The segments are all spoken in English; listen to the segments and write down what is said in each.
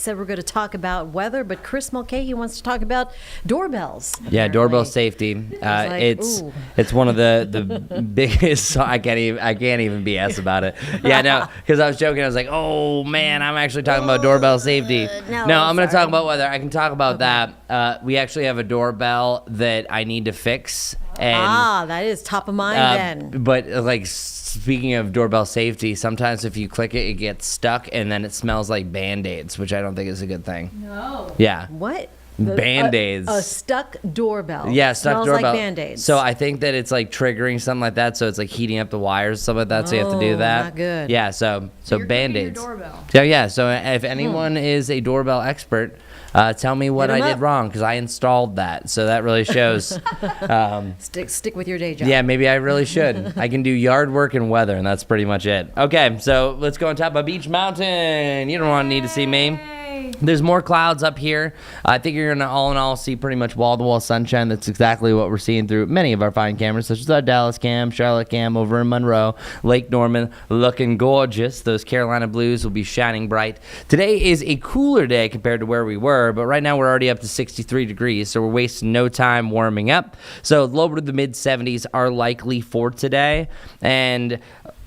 Said we're going to talk about weather, but Chris Mulcahy wants to talk about doorbells. Yeah, doorbell safety. It's one of the biggest. I can't even BS about it. Yeah, no, because I was joking. I was like, oh man, I'm actually talking about doorbell safety. No, I'm going to talk about weather. I can talk about that. We actually have a doorbell that I need to fix. And, that is top of mind then. But like speaking of doorbell safety, sometimes if you click it, it gets stuck, and then it smells like Band-Aids, which I don't think is a good thing. No. Yeah. What? Band-Aids. A stuck doorbell. Yeah, stuck smells doorbell. Like Band-Aids. So I think that it's like triggering something like that. So it's like heating up the wires, stuff like that. So you have to do that. Not good. Yeah. So you're Band-Aids. Your doorbell. Yeah. So if anyone is a doorbell expert, tell me what I did wrong, because I installed that. So that really shows. Stick with your day job. Yeah, maybe I really should. I can do yard work and weather, and that's pretty much it. Okay, so let's go on top of Beach Mountain. You don't need to see me. There's more clouds up here. I think you're going to all in all see pretty much wall-to-wall sunshine. That's exactly what we're seeing through many of our fine cameras, such as our Dallas cam, Charlotte cam over in Monroe, Lake Norman, looking gorgeous. Those Carolina blues will be shining bright. Today is a cooler day compared to where we were, but right now we're already up to 63 degrees, so we're wasting no time warming up. So lower to the mid-70s are likely for today, and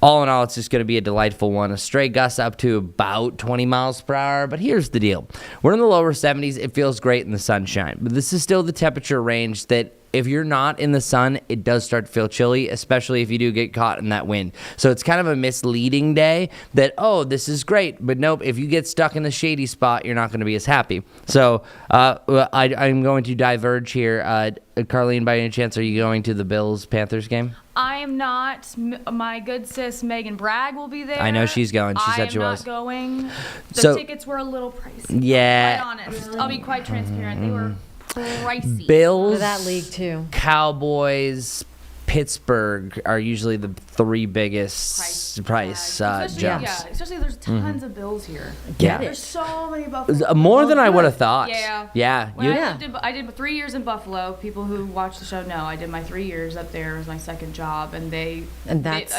all in all, it's just going to be a delightful one. A stray gust up to about 20 miles per hour. But here's the deal. We're in the lower 70s. It feels great in the sunshine. But this is still the temperature range that if you're not in the sun, it does start to feel chilly, especially if you do get caught in that wind. So it's kind of a misleading day that, oh, this is great. But nope, if you get stuck in the shady spot, you're not going to be as happy. So I'm going to diverge here. Carlene, by any chance, are you going to the Bills-Panthers game? I am not. My good sis Megan Bragg will be there. I know she's going. She said she was. I am not going. The tickets were a little pricey. Yeah. I'll be quite honest. I'll be quite transparent. They were pricey. Bills, for that league too. Cowboys, Pittsburgh are usually the three biggest price jumps. Yeah, especially there's tons of Bills here. Yeah. There's so many Buffalo. More than I would have thought. Yeah. Yeah. I did 3 years in Buffalo. People who watch the show know I did my 3 years up there. It was my second job, and I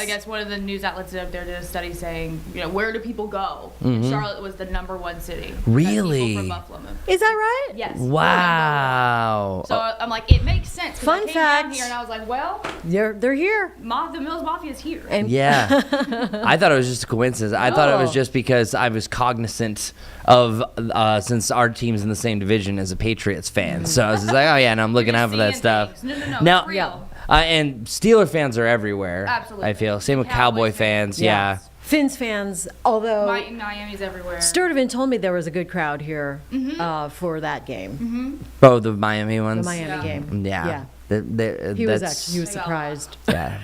guess one of the news outlets up there did a study saying, where do people go? And Charlotte was the #1 city. Really? People from Buffalo moved. Is that right? Yes. Wow. So I'm like, it makes sense. Fun I came fact. down here and I was like, well, they're here. the Mills Mafia is here. And yeah. I thought it was just a coincidence. I thought it was just because I was cognizant of, since our team's in the same division as a Patriots fan. So I was just like, oh yeah, and I'm looking out for that stuff. No, now, it's real. And Steeler fans are everywhere. Absolutely. I feel. Same with Cowboy fans. Yeah. Finns fans, although Miami's everywhere. Sturtevant told me there was a good crowd here for that game. Oh, the Miami ones? The Miami game. Yeah. He was surprised. Yeah.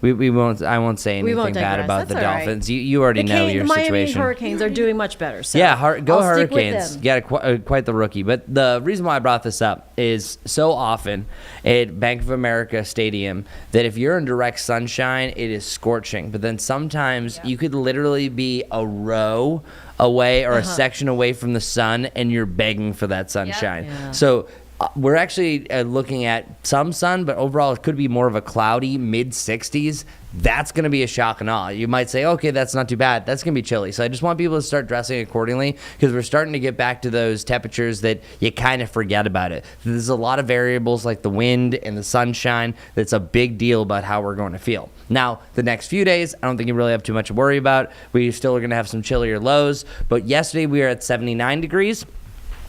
we won't. I won't say anything bad about the Dolphins. You already know your the Miami situation. Hurricanes are doing much better. So yeah, go I'll Hurricanes. Stick with them. Yeah, quite the rookie. But the reason why I brought this up is so often at Bank of America Stadium that if you're in direct sunshine, it is scorching. But then sometimes you could literally be a row away or a section away from the sun, and you're begging for that sunshine. Yeah. So we're actually looking at some sun, but overall it could be more of a cloudy mid-60s. That's going to be a shock and awe. You might say, okay, that's not too bad. That's going to be chilly. So I just want people to start dressing accordingly, because we're starting to get back to those temperatures that you kind of forget about it. There's a lot of variables like the wind and the sunshine that's a big deal about how we're going to feel. Now, the next few days, I don't think you really have too much to worry about. We still are going to have some chillier lows, but yesterday we were at 79 degrees.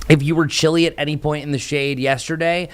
If you were chilly at any point in the shade yesterday,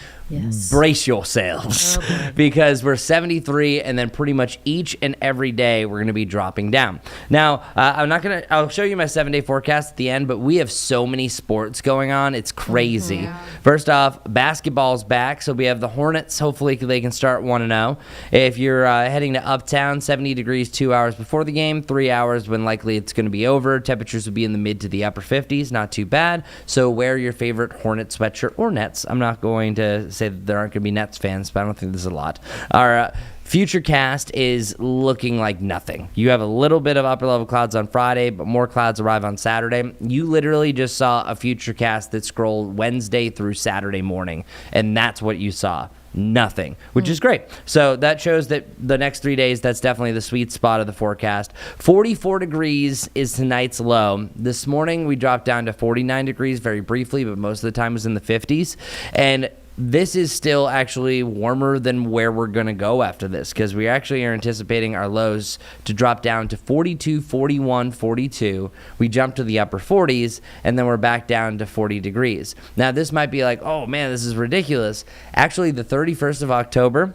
brace yourselves, because we're 73, and then pretty much each and every day we're going to be dropping down. Now, I'll show you my 7-day forecast at the end, but we have so many sports going on. It's crazy. First off, basketball's back, so we have the Hornets. Hopefully they can start 1-0. If you're heading to Uptown, 70 degrees 2 hours before the game, 3 hours when likely it's going to be over. Temperatures will be in the mid to the upper 50s, not too bad. So wear your favorite Hornet sweatshirt or Nets. I'm not going to say that there aren't going to be Nets fans, but I don't think there's a lot. Our future cast is looking like nothing. You have a little bit of upper level clouds on Friday, but more clouds arrive on Saturday. You literally just saw a future cast that scrolled Wednesday through Saturday morning, and that's what you saw. nothing, which is great. So that shows that the next 3 days, that's definitely the sweet spot of the forecast. 44 degrees is tonight's low. This morning we dropped down to 49 degrees very briefly, but most of the time was in the 50s. And this is still actually warmer than where we're going to go after this, because we actually are anticipating our lows to drop down to 42, 41, 42. We jump to the upper 40s, and then we're back down to 40 degrees. Now, this might be like, oh, man, this is ridiculous. Actually, the 31st of October,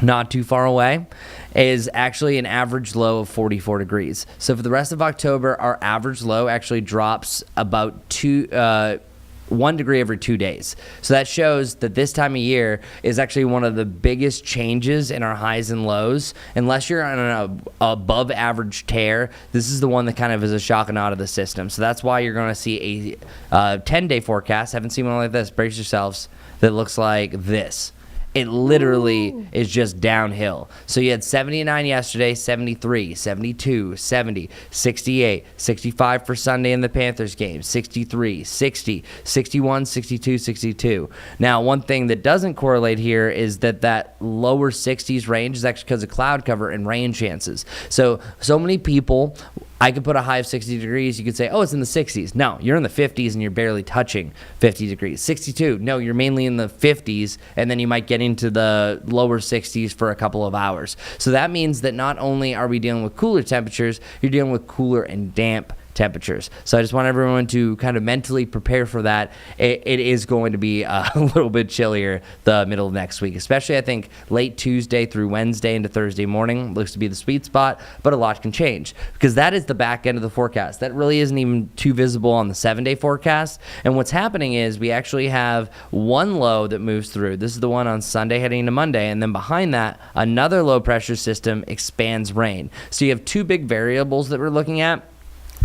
not too far away, is actually an average low of 44 degrees. So for the rest of October, our average low actually drops about 1 degree every 2 days. So that shows that this time of year is actually one of the biggest changes in our highs and lows. Unless you're on an above average tear, this is the one that kind of is a shock and awe to the system. So that's why you're going to see a 10-day forecast. Haven't seen one like this. Brace yourselves. That looks like this. It literally is just downhill. So you had 79 yesterday, 73, 72, 70, 68, 65 for Sunday in the Panthers game, 63, 60, 61, 62, 62. Now, one thing that doesn't correlate here is that lower 60s range is actually because of cloud cover and rain chances. So many people, I could put a high of 60 degrees. You could say, oh, it's in the 60s. No, you're in the 50s and you're barely touching 50 degrees. 62, no, you're mainly in the 50s, and then you might get into the lower 60s for a couple of hours. So that means that not only are we dealing with cooler temperatures, you're dealing with cooler and damp temperatures. So I just want everyone to kind of mentally prepare for that. It is going to be a little bit chillier the middle of next week, especially I think late Tuesday through Wednesday into Thursday morning looks to be the sweet spot, but a lot can change because that is the back end of the forecast. That really isn't even too visible on the 7-day forecast. And what's happening is we actually have one low that moves through. This is the one on Sunday heading into Monday. And then behind that, another low pressure system expands rain. So you have two big variables that we're looking at.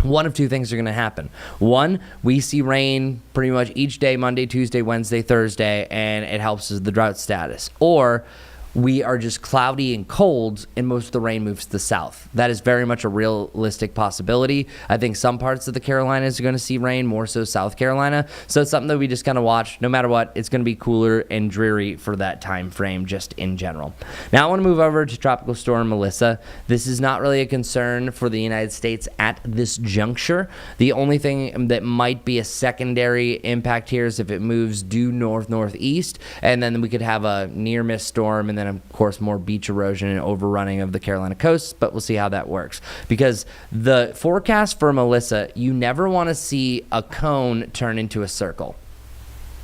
One of two things are going to happen. One, we see rain pretty much each day, Monday, Tuesday, Wednesday, Thursday, and it helps with the drought status. Or we are just cloudy and cold, and most of the rain moves to the south. That is very much a realistic possibility. I think some parts of the Carolinas are going to see rain, more so South Carolina. So it's something that we just kind of watch. No matter what, it's going to be cooler and dreary for that time frame just in general. Now I want to move over to Tropical Storm Melissa. This is not really a concern for the United States at this juncture. The only thing that might be a secondary impact here is if it moves due north-northeast, and then we could have a near-miss storm, and then of course more beach erosion and overrunning of the Carolina coast, but we'll see how that works. Because the forecast for Melissa, you never want to see a cone turn into a circle.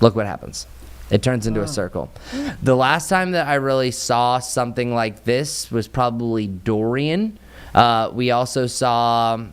Look what happens. It turns into a circle. The last time that I really saw something like this was probably Dorian. We also saw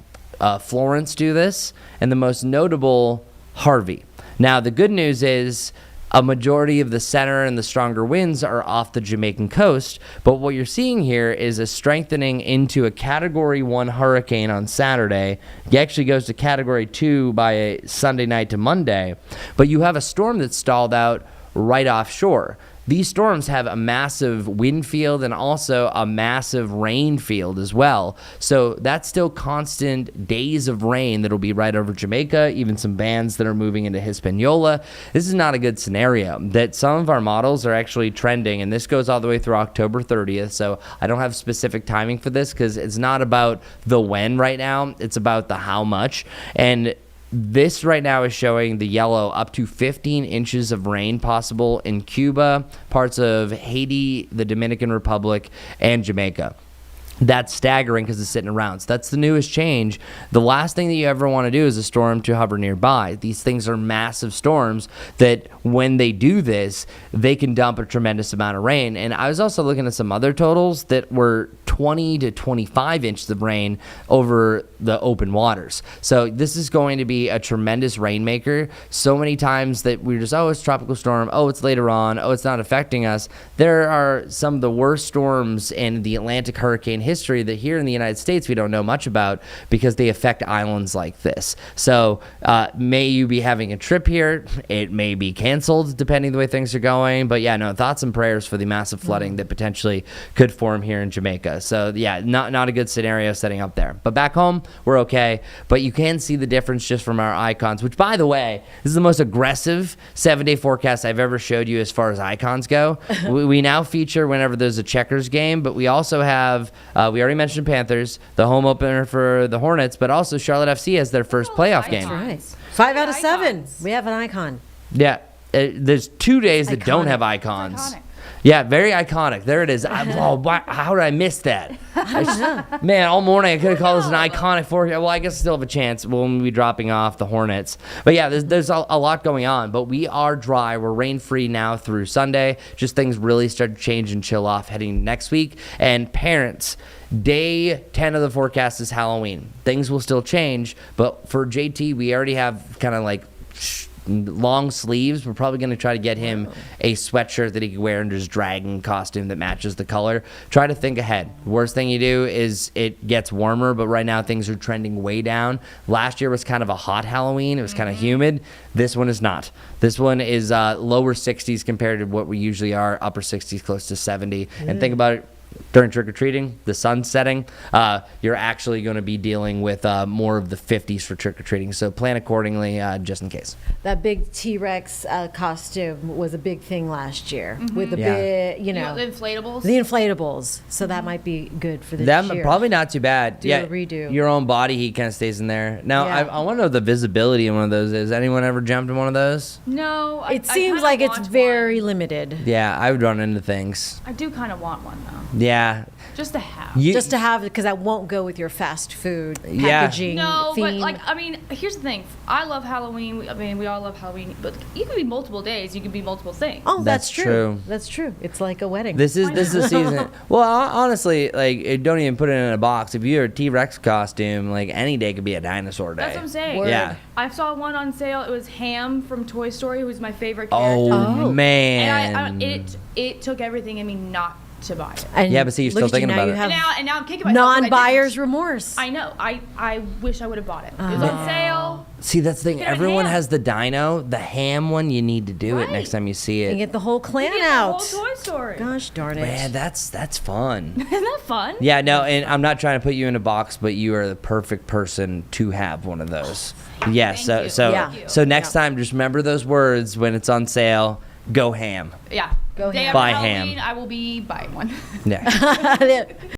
Florence do this, and the most notable, Harvey. Now the good news is a majority of the center and the stronger winds are off the Jamaican coast, but what you're seeing here is a strengthening into a Category 1 hurricane on Saturday. It actually goes to Category 2 by Sunday night to Monday, but you have a storm that's stalled out right offshore. These storms have a massive wind field and also a massive rain field as well. So that's still constant days of rain that'll be right over Jamaica, even some bands that are moving into Hispaniola. This is not a good scenario. That some of our models are actually trending, and this goes all the way through October 30th. So I don't have specific timing for this because it's not about the when right now. It's about the how much. And this right now is showing the yellow up to 15 inches of rain possible in Cuba, parts of Haiti, the Dominican Republic, and Jamaica. That's staggering because it's sitting around. So that's the newest change. The last thing that you ever want to do is a storm to hover nearby. These things are massive storms that when they do this, they can dump a tremendous amount of rain. And I was also looking at some other totals that were 20 to 25 inches of rain over the open waters. So this is going to be a tremendous rainmaker. So many times that we're just, oh, it's tropical storm. Oh, it's later on. Oh, it's not affecting us. There are some of the worst storms in the Atlantic hurricane history that here in the United States we don't know much about because they affect islands like this. So may you be having a trip here. It may be canceled depending the way things are going. But yeah, no, thoughts and prayers for the massive flooding that potentially could form here in Jamaica. So yeah, not a good scenario setting up there. But back home, we're okay. But you can see the difference just from our icons, which by the way, this is the most aggressive 7-day forecast I've ever showed you as far as icons go. We now feature whenever there's a checkers game, but we also have, we already mentioned Panthers, the home opener for the Hornets, but also Charlotte FC has their first playoff game. That's right. 5 out of 7. Icons. We have an icon. Yeah, there's 2 days that don't have icons. Iconic. Yeah, very iconic. There it is. How did I miss that? Man, all morning I could have called this an iconic forecast. Well, I guess I still have a chance when we be dropping off the Hornets. But yeah, there's a lot going on. But we are dry. We're rain-free now through Sunday. Just things really start to change and chill off heading next week. And parents, day 10 of the forecast is Halloween. Things will still change. But for JT, we already have kind of like long sleeves. We're probably going to try to get him a sweatshirt that he can wear under his dragon costume that matches the color. Try to think ahead. Worst thing you do is it gets warmer, but right now things are trending way down. Last year was kind of a hot Halloween. It was kind of humid. This one is not. This one is lower 60s compared to what we usually are, upper 60s, close to 70. And think about it. During trick-or-treating, the sun's setting, you're actually going to be dealing with more of the 50s for trick-or-treating. So plan accordingly just in case. That big T-Rex costume was a big thing last year with the big, The inflatables. The inflatables. So that might be good for this That year. probably not too bad. Do a redo. Your own body heat kind of stays in there. Now, Yeah. I want to know the visibility in one of those is. Anyone ever jumped in one of those? No, It seems like it's very limited. Yeah, I would run into things. I do kind of want one though, Yeah. just to have. Just to have, because that won't go with your fast food Yeah. packaging No, theme. but here's the thing. I love Halloween. We all love Halloween, but you can be multiple days. You can be multiple things. Oh, that's That's true. true. That's true. It's like a wedding. This is the season. Well, honestly, don't even put it in a box. If you're a T-Rex costume, any day could be a dinosaur day. That's what I'm saying. Word. Yeah. I saw one on sale. It was Ham from Toy Story, who's my favorite character. Oh, man. And it took everything in me not to buy it. And Yeah, but see, you're look still at you, thinking now about you it. have And now I'm kicking myself. 'cause I didn't. non-buyer's remorse. I know. I wish I would have bought it. It was on sale. See, that's the thing. Get a Everyone ham. has the dino. The ham one, you need to do it Right. next time you see And it. get the whole clan You get the out. whole Toy Story. Gosh darn it. Man, that's fun. Isn't that fun? Yeah, no, and I'm not trying to put you in a box, but you are the perfect person to have one of those. Yes, Thank you. so Yeah. so next time, just remember those words when it's on sale. Go ham. Yeah. Go Day ham. after Buy Halloween, ham. I will be buying one. Yeah.